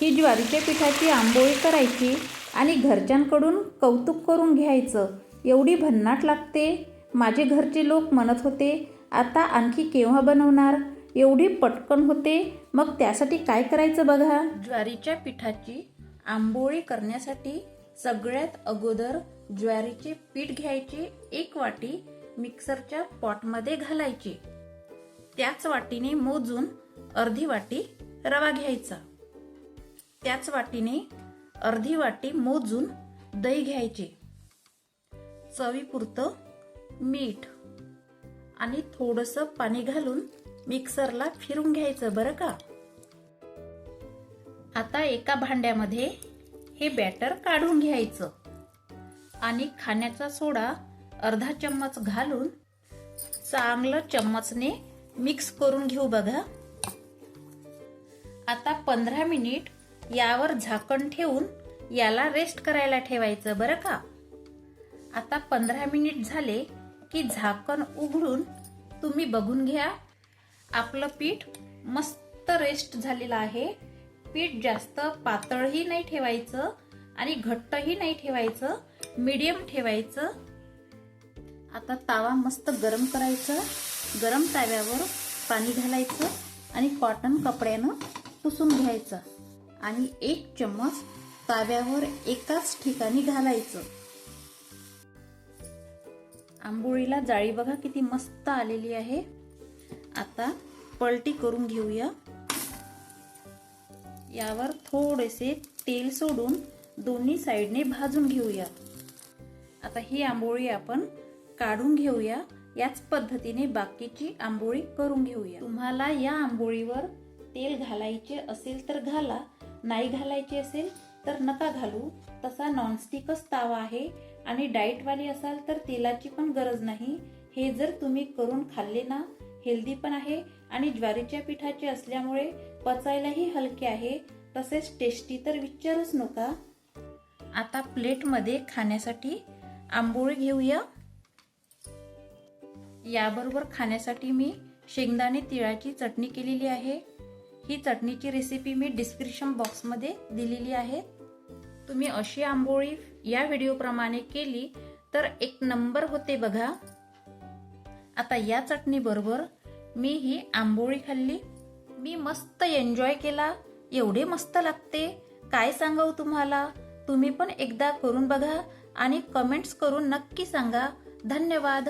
ही ज्वारीच्या पिठाची आंबोळी करायची आणि घरच्यांकडून कौतुक करून घ्यायचं. एवढी भन्नाट लागते. माझे घरचे लोक म्हणत होते, आता आणखी केव्हा बनवणार? एवढी पटकन होते. मग त्यासाठी काय करायचं बघा. ज्वारीच्या पिठाची आंबोळी करण्यासाठी सगळ्यात अगोदर ज्वारीचे पीठ घ्यायचे. 1 वाटी मिक्सरच्या पॉटमध्ये घालायची. त्याच वाटीने मोजून अर्धी वाटी रवा घ्यायचा. त्याच वाटीने अर्धी वाटी मोजून दही घ्यायचे. चवीपुरतं मीठ आणि थोडंसं पाणी घालून मिक्सरला फिरून घ्यायचं बरं का. आता एका भांड्यामध्ये हे बॅटर काढून घ्यायचं आणि खाण्याचा सोडा अर्धा चम्मच घालून चांगलं चम्मचने मिक्स करून घेऊ बघा. आता 15 मिनिट यावर झाकण ठेवून याला रेस्ट करायला ठेवायचं बरं का. आता 15 मिनिट झाले की झाकण उघडून तुम्ही बघून घ्या. आपलं पीठ मस्त रेस्ट झालेलं आहे. पीठ जास्त पातळही नाही ठेवायचं आणि घट्टही नाही ठेवायचं, मीडियम ठेवायचं. आता तावा मस्त गरम करायचा. गरम तव्यावर पाणी घालायचं आणि कॉटन कपड्यानं पुसून घ्यायचं आणि 1 चम्मच तव्यावर एकाच ठिकाणी घालायचं. आंबोळीला जाळी बघा किती मस्त आलेली आहे. आता पलटी करून घेऊया. यावर थोडेसे तेल सोडून दोन्ही साइडने भाजून घेऊया. आता ही आंबोळी आपण काढून घेऊया. याच पद्धतीने बाकीची आंबोळी करून घेऊया. तुम्हाला या आंबोळीवर तेल घालायचे असेल तर घाला, नाही घालायचे असेल तर नका घालू. तसा नॉनस्टिकच तावा आहे आणि डाएटवाली असाल तर तेलाची पण गरज नाही. हे जर तुम्ही करून खाल्ले ना, हेल्दी पण आहे आणि ज्वारीच्या पिठाचे असल्यामुळे पचायलाही हलके आहे, तसेच टेस्टी तर विचारूच नका. आता प्लेटमध्ये खाण्यासाठी आंबोळी घेऊया. याबरोबर खाण्यासाठी मी शेंगदाणे तिळाची चटणी केलेली आहे. ही चटणीची रेसिपी मी डिस्क्रिप्शन बॉक्समध्ये दिलेली आहे. तुम्ही अशी आंबोळी या व्हिडिओप्रमाणे केली तर 1 नंबर होते बघा. आता या चटणी बरोबर मी ही आंबोळी खाल्ली. मी मस्त एन्जॉय केला. एवढे मस्त लागते काय सांगावं तुम्हाला. तुम्ही पण एकदा करून बघा आणि कमेंट्स करून नक्की सांगा. धन्यवाद.